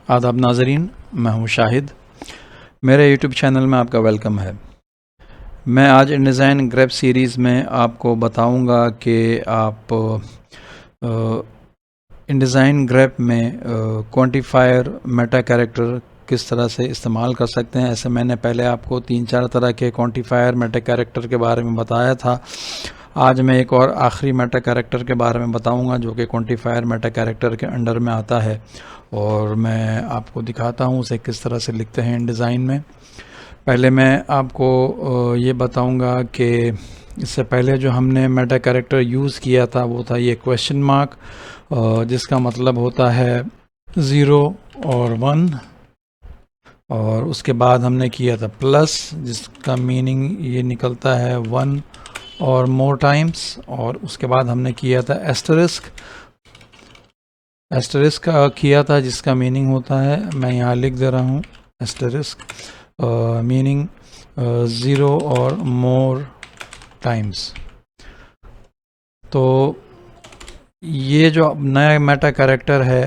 आदाब नाज़रीन, मैं हूं शाहिद। मेरे यूट्यूब चैनल में आपका वेलकम है। मैं आज इंडिज़ाइन ग्रेप सीरीज़ में आपको बताऊंगा कि आप इंडिज़ाइन ग्रेप में क्वांटिफायर मेटा कैरेक्टर किस तरह से इस्तेमाल कर सकते हैं। ऐसे मैंने पहले आपको 3-4 तरह के क्वांटिफायर मेटा कैरेक्टर के बारे में बताया था। आज मैं एक और आखिरी मेटा कैरेक्टर के बारे में बताऊंगा जो कि क्वांटिफायर मेटा कैरेक्टर के अंडर में आता है, और मैं आपको दिखाता हूँ उसे किस तरह से लिखते हैं इंडिज़ाइन में। पहले मैं आपको ये बताऊंगा कि इससे पहले जो हमने मेटा कैरेक्टर यूज़ किया था वो था ये क्वेश्चन मार्क, जिसका मतलब होता है 0 और 1, और उसके बाद हमने किया था प्लस, जिसका मीनिंग ये निकलता है 1 और मोर टाइम्स, और उसके बाद हमने किया था एस्टरिस्क का किया था, जिसका मीनिंग होता है, मैं यहाँ लिख दे रहा हूँ, एस्टरिस्क मीनिंग 0 और मोर टाइम्स। तो ये जो नया मेटा कैरेक्टर है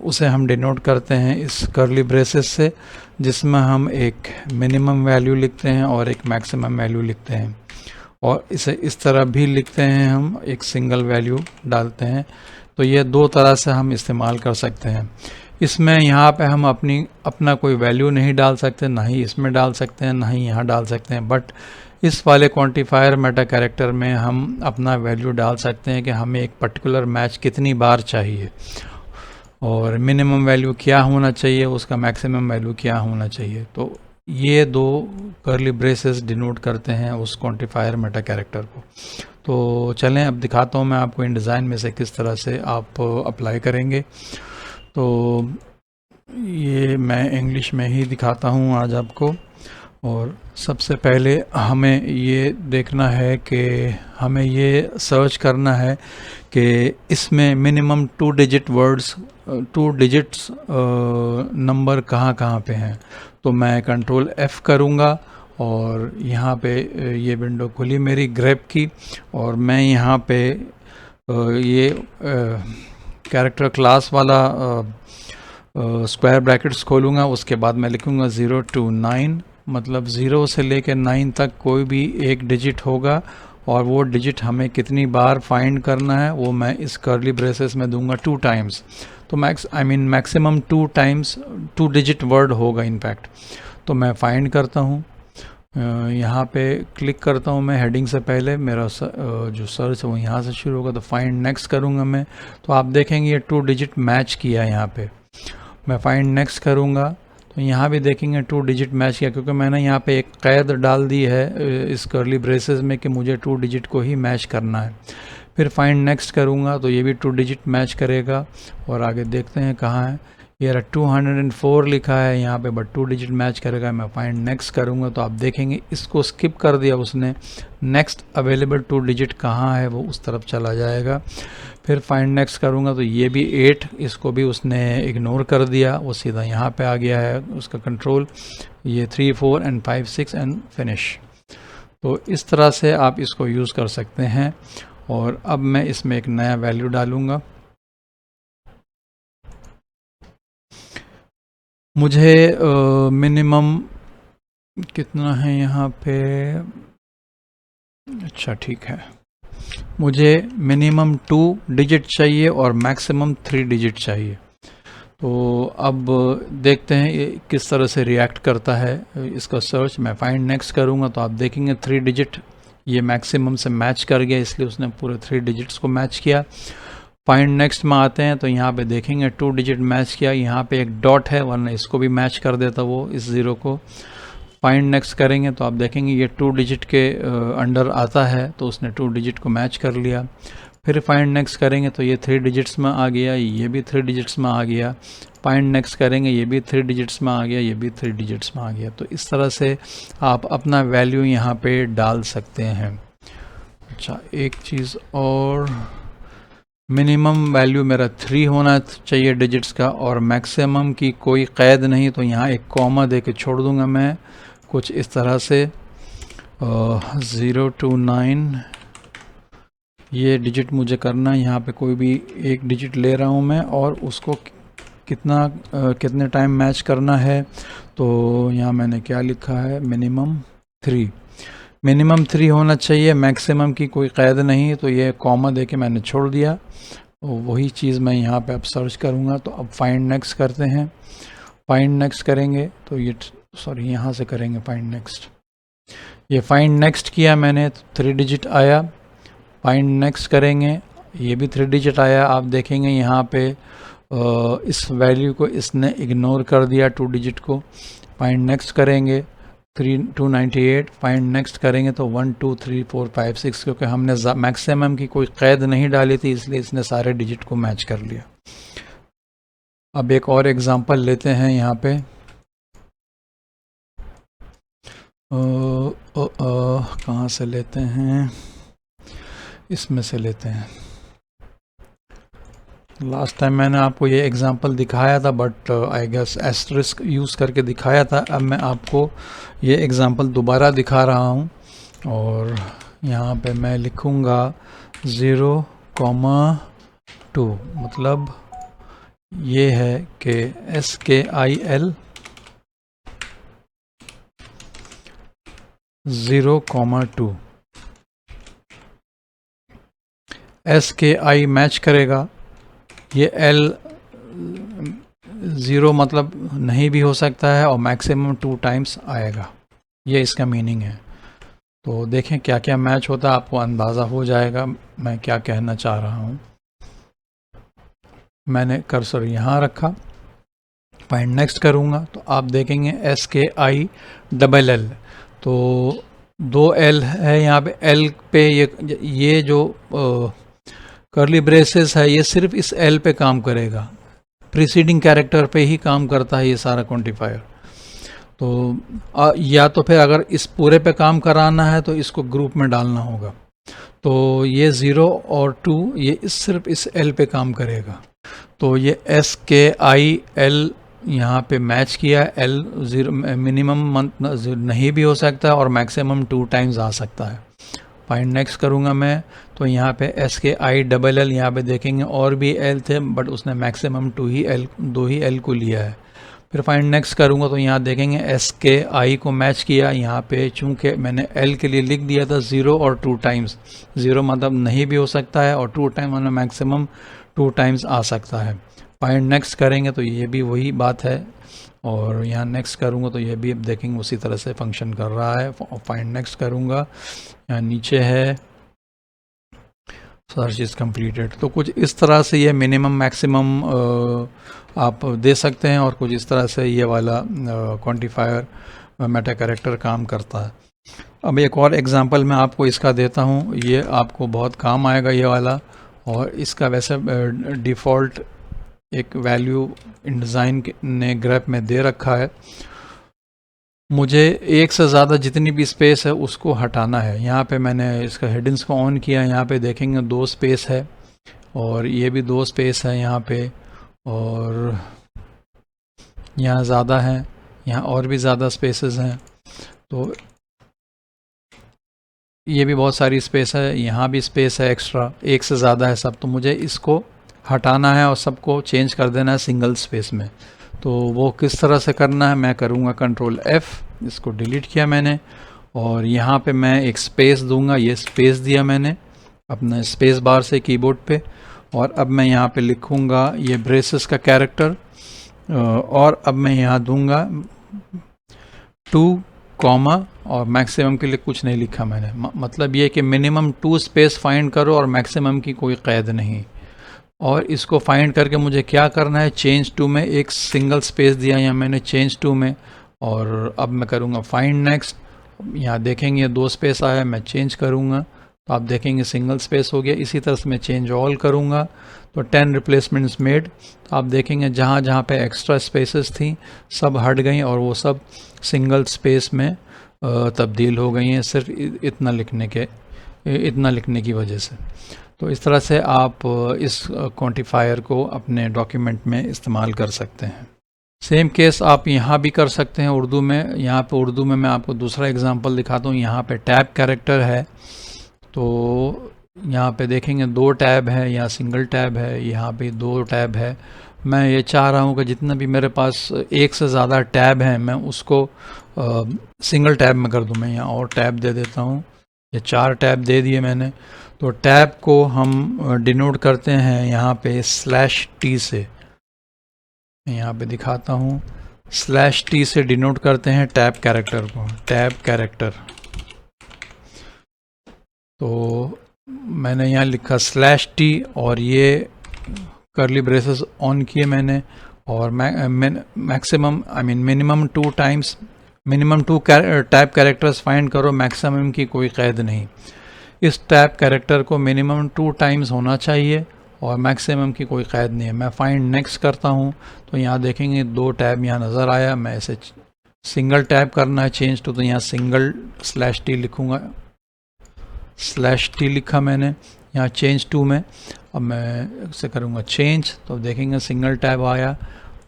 उसे हम डिनोट करते हैं इस कर्ली ब्रेसेस से, जिसमें हम एक मिनिमम वैल्यू लिखते हैं और एक मैक्सिमम वैल्यू लिखते हैं, और इसे इस तरह भी लिखते हैं, हम एक सिंगल वैल्यू डालते हैं। तो ये दो तरह से हम इस्तेमाल कर सकते हैं। इसमें यहाँ पे हम अपना कोई वैल्यू नहीं डाल सकते, ना ही इसमें डाल सकते हैं, ना ही यहाँ डाल सकते हैं। बट इस वाले क्वांटिफायर मेटा कैरेक्टर में हम अपना वैल्यू डाल सकते हैं कि हमें एक पर्टिकुलर मैच कितनी बार चाहिए, और मिनिमम वैल्यू क्या होना चाहिए, उसका मैक्सिमम वैल्यू क्या होना चाहिए। तो ये दो कर्ली ब्रेसेस डिनोट करते हैं उस क्वांटिफायर मेटा कैरेक्टर को। तो चलें अब दिखाता हूँ मैं आपको इंडिज़ाइन में से किस तरह से आप अप्लाई करेंगे। तो ये मैं इंग्लिश में ही दिखाता हूँ आज आपको। और सबसे पहले हमें ये देखना है कि हमें ये सर्च करना है कि इसमें मिनिमम 2 डिजिट्स नंबर कहाँ कहाँ पे हैं। तो मैं कंट्रोल F करूँगा और यहाँ पे ये विंडो खुली मेरी ग्रेप की, और मैं यहाँ पे ये कैरेक्टर क्लास वाला स्क्वायर ब्रैकेट्स खोलूँगा। उसके बाद मैं लिखूँगा 0 to 9, मतलब 0 से लेकर 9 तक कोई भी एक डिजिट होगा, और वो डिजिट हमें कितनी बार फाइंड करना है वो मैं इस कर्ली ब्रेसेस में दूंगा 2 टाइम्स। तो मैक्सिमम 2 टाइम्स 2 डिजिट वर्ड होगा इनफैक्ट। तो मैं फाइंड करता हूँ, यहाँ पे क्लिक करता हूँ मैं हेडिंग से पहले, मेरा जो सर्च है वो यहाँ से शुरू होगा। तो फाइंड नेक्स्ट करूँगा मैं, तो आप देखेंगे ये 2 डिजिट मैच किया। यहाँ पे मैं फाइंड नेक्स्ट करूँगा तो यहाँ भी देखेंगे 2 डिजिट मैच किया, क्योंकि मैंने यहाँ पे एक कैद डाल दी है इस कर्ली ब्रेसेस में कि मुझे 2 डिजिट को ही मैच करना है। फिर फाइंड नेक्स्ट करूँगा तो ये भी 2 डिजिट मैच करेगा, और आगे देखते हैं कहाँ है। ये 204 लिखा है यहाँ पे, बट 2 डिजिट मैच करेगा। मैं फाइंड नेक्स्ट करूँगा तो आप देखेंगे इसको स्किप कर दिया उसने, नेक्स्ट अवेलेबल 2 डिजिट कहाँ है वो उस तरफ चला जाएगा। फिर फाइंड नेक्स्ट करूँगा तो ये भी 8, इसको भी उसने इग्नोर कर दिया, वो सीधा यहाँ पे आ गया है उसका कंट्रोल। ये 3, 4 and 5, 6 एंड फिनिश। तो इस तरह से आप इसको यूज़ कर सकते हैं। और अब मैं इसमें एक नया वैल्यू डालूँगा। मुझे मिनिमम कितना है यहाँ पे, अच्छा ठीक है, मुझे मिनिमम 2 डिजिट चाहिए और मैक्सिमम 3 डिजिट चाहिए। तो अब देखते हैं ये किस तरह से रिएक्ट करता है इसका सर्च। मैं फाइंड नेक्स्ट करूँगा तो आप देखेंगे 3 डिजिट ये मैक्सिमम से मैच कर गया, इसलिए उसने पूरे 3 डिजिट्स को मैच किया। फाइंड नेक्स्ट में आते हैं तो यहाँ पे देखेंगे 2 डिजिट मैच किया, यहाँ पे एक डॉट है, वरना इसको भी मैच कर देता वो, इस 0 को। फाइंड नेक्स्ट करेंगे तो आप देखेंगे ये 2 डिजिट के अंडर आता है, तो उसने 2 डिजिट को मैच कर लिया। फिर फाइंड नेक्स्ट करेंगे तो ये 3 डिजिट्स में आ गया, ये भी 3 डिजिट्स में आ गया। फाइंड नेक्स्ट करेंगे, ये भी 3 डिजिट्स में आ गया, ये भी 3 डिजिट्स में आ गया। तो इस तरह से आप अपना वैल्यू यहाँ पे डाल सकते हैं। अच्छा, एक चीज़ और, मिनिमम वैल्यू मेरा 3 होना चाहिए डिजिट्स का, और मैक्सिमम की कोई क़ैद नहीं। तो यहाँ एक कॉमा दे के छोड़ दूँगा मैं कुछ इस तरह से, 0 to 9 ये डिजिट मुझे करना है। यहाँ पे कोई भी एक डिजिट ले रहा हूँ मैं और उसको कितने टाइम मैच करना है, तो यहाँ मैंने क्या लिखा है, मिनिमम 3 होना चाहिए, मैक्सिमम की कोई क़ैद नहीं, तो ये कॉमा दे के मैंने छोड़ दिया। तो वही चीज़ मैं यहाँ पे अब सर्च करूँगा। तो अब फाइंड नेक्स्ट करते हैं। फाइंड नेक्स्ट करेंगे तो ये यहाँ से करेंगे फाइंड नेक्स्ट। ये फाइंड नेक्स्ट किया मैंने तो 3 डिजिट आया। फाइंड नेक्स्ट करेंगे, ये भी 3 डिजिट आया। आप देखेंगे यहाँ पे इस वैल्यू को इसने इग्नोर कर दिया 2 डिजिट को। फाइंड नेक्स्ट करेंगे 298, फाइंड नेक्स्ट करेंगे तो 1 2 3 4 5 6, क्योंकि हमने मैक्सिमम की कोई क़ैद नहीं डाली थी, इसलिए इसने सारे डिजिट को मैच कर लिया। अब एक और एग्जांपल लेते हैं यहाँ पे। कहाँ से लेते हैं, इसमें से लेते हैं। लास्ट टाइम मैंने आपको ये एग्जांपल दिखाया था, but I guess asterisk use करके दिखाया था। अब मैं आपको ये एग्जांपल दोबारा दिखा रहा हूँ, और यहाँ पे मैं लिखूँगा 0,2, मतलब ये है कि SKIL 0,2 SKI मैच करेगा। ये L 0 मतलब नहीं भी हो सकता है, और मैक्सिमम 2 टाइम्स आएगा, ये इसका मीनिंग है। तो देखें क्या क्या मैच होता है, आपको अंदाज़ा हो जाएगा मैं क्या कहना चाह रहा हूँ। मैंने कर्सर यहाँ रखा, फाइंड नेक्स्ट करूँगा तो आप देखेंगे SKILL, तो 2 L है यहाँ पे। L पे ये जो कर्ली ब्रेसेस है, ये सिर्फ इस L पे काम करेगा, प्रीसीडिंग कैरेक्टर पे ही काम करता है ये सारा क्वांटिफायर। तो या तो फिर अगर इस पूरे पे काम कराना है तो इसको ग्रुप में डालना होगा। तो ये 0 और 2 ये सिर्फ इस L पे काम करेगा। तो ये SKIL यहाँ पे मैच किया। L 0 मिनिमम नहीं भी हो सकता है, और मैक्सिमम 2 टाइम्स आ सकता है। फाइंड नेक्स्ट करूँगा मैं, तो यहाँ पे SKILL, यहाँ पे देखेंगे और भी L थे, बट उसने मैक्सिमम 2 ही L को लिया है। फिर फाइंड नेक्स्ट करूँगा तो यहाँ देखेंगे SKI को मैच किया। यहाँ पे चूँकि मैंने L के लिए लिख दिया था 0 और 2 टाइम्स, 0 मतलब नहीं भी हो सकता है, और 2 टाइम मतलब मैक्सिमम 2 टाइम्स आ सकता है। फाइंड नेक्स्ट करेंगे तो ये भी वही बात है, और यहाँ नेक्स्ट करूँगा तो ये भी अब देखेंगे उसी तरह से फंक्शन कर रहा है। फाइंड नेक्स्ट करूँगा, यहाँ नीचे है सर्च इज़ कंप्लीटेड। तो कुछ इस तरह से ये मिनिमम मैक्सिमम आप दे सकते हैं, और कुछ इस तरह से ये वाला क्वांटिफायर मेटा कैरेक्टर काम करता है। अब एक और एग्जांपल मैं आपको इसका देता हूँ, ये आपको बहुत काम आएगा ये वाला। और इसका वैसे डिफ़ॉल्ट एक वैल्यू InDesign ने ग्रेप में दे रखा है। मुझे एक से ज़्यादा जितनी भी स्पेस है उसको हटाना है। यहाँ पे मैंने इसका हेडिंग्स को ऑन किया, यहाँ पे देखेंगे 2 स्पेस है, और ये भी 2 स्पेस है यहाँ पे, और यहाँ ज़्यादा है, यहाँ और भी ज़्यादा स्पेसेस हैं। तो ये भी बहुत सारी स्पेस है, यहाँ भी स्पेस है एक्स्ट्रा, एक से ज़्यादा है सब। तो मुझे इसको हटाना है और सबको चेंज कर देना है सिंगल स्पेस में। तो वो किस तरह से करना है, मैं करूँगा कंट्रोल F, इसको डिलीट किया मैंने, और यहाँ पे मैं एक स्पेस दूंगा। ये स्पेस दिया मैंने अपने स्पेस बार से कीबोर्ड पे, और अब मैं यहाँ पे लिखूँगा ये ब्रेसेस का कैरेक्टर, और अब मैं यहाँ दूंगा 2 कॉमा, और मैक्सिमम के लिए कुछ नहीं लिखा मैंने। मतलब ये कि मिनिमम 2 स्पेस फाइंड करो और मैक्सिमम की कोई क़ैद नहीं। और इसको फाइंड करके मुझे क्या करना है, चेंज टू में एक सिंगल स्पेस दिया यहाँ मैंने चेंज टू में, और अब मैं करूँगा फाइंड नेक्स्ट। यहाँ देखेंगे 2 स्पेस आया, मैं चेंज करूँगा तो आप देखेंगे सिंगल स्पेस हो गया। इसी तरह से मैं चेंज ऑल करूँगा तो 10 रिप्लेसमेंट्स मेड। तो आप देखेंगे जहाँ जहाँ पे एक्स्ट्रा स्पेसेस थी सब हट गई, और वो सब सिंगल स्पेस में तब्दील हो गई हैं, सिर्फ इतना लिखने की वजह से। तो इस तरह से आप इस क्वांटिफायर को अपने डॉक्यूमेंट में इस्तेमाल कर सकते हैं। सेम केस आप यहाँ भी कर सकते हैं उर्दू में। यहाँ पे उर्दू में मैं आपको दूसरा एग्जांपल दिखाता हूँ। यहाँ पे टैब कैरेक्टर है, तो यहाँ पे देखेंगे 2 टैब है, यहाँ सिंगल टैब है, यहाँ पे 2 टैब है, मैं ये चाह रहा हूँ कि जितना भी मेरे पास एक से ज़्यादा टैब हैं मैं उसको सिंगल टैब में कर दूँ। मैं यहाँ और टैब दे देता हूँ, ये 4 टैब दे दिए मैंने। तो टैब को हम डिनोट करते हैं यहाँ पे /t से, मैं यहाँ पे दिखाता हूँ, /t से डिनोट करते हैं टैब कैरेक्टर को, टैब कैरेक्टर। तो मैंने यहाँ लिखा /t और ये करली ब्रेसेस ऑन किए मैंने, और maximum minimum 2 times, minimum 2 tab characters find करो, मैक्सिमम की कोई क़ैद नहीं। इस टैब कैरेक्टर को मिनिमम 2 टाइम्स होना चाहिए और मैक्सिमम की कोई क़ैद नहीं है। मैं फाइंड नेक्स्ट करता हूँ तो यहाँ देखेंगे 2 टैब यहाँ नज़र आया। मैं इसे सिंगल टैब करना है चेंज टू, तो यहाँ सिंगल /t लिखूँगा, /t लिखा मैंने यहाँ चेंज टू में। अब मैं इसे करूँगा चेंज, तो देखेंगे सिंगल टैब आया।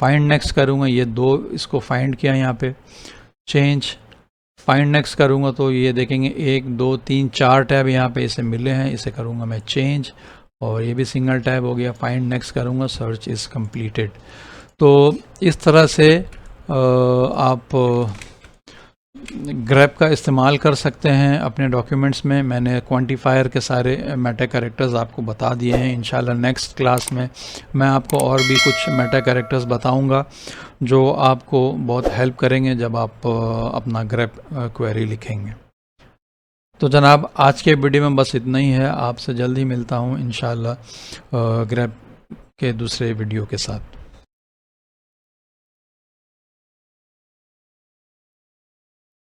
फाइंड नेक्स्ट करूँगा, ये 2 इसको फाइंड किया यहाँ पे, चेंज। फाइंड नेक्स्ट करूँगा तो ये देखेंगे 1 2 3 4 टैब यहाँ पे इसे मिले हैं, इसे करूँगा मैं चेंज और ये भी सिंगल टैब हो गया। फाइंड नेक्स्ट करूँगा, सर्च इज़ कंप्लीटेड। तो इस तरह से आप ग्रेप का इस्तेमाल कर सकते हैं अपने डॉक्यूमेंट्स में। मैंने क्वांटिफायर के सारे मेटा कैरेक्टर्स आपको बता दिए हैं। इंशाल्लाह नेक्स्ट क्लास में मैं आपको और भी कुछ मेटा कैरेक्टर्स बताऊंगा जो आपको बहुत हेल्प करेंगे जब आप अपना ग्रेप क्वेरी लिखेंगे। तो जनाब आज के वीडियो में बस इतना ही है। आपसे जल्दी मिलता हूं इंशाल्लाह ग्रेप के दूसरे वीडियो के साथ।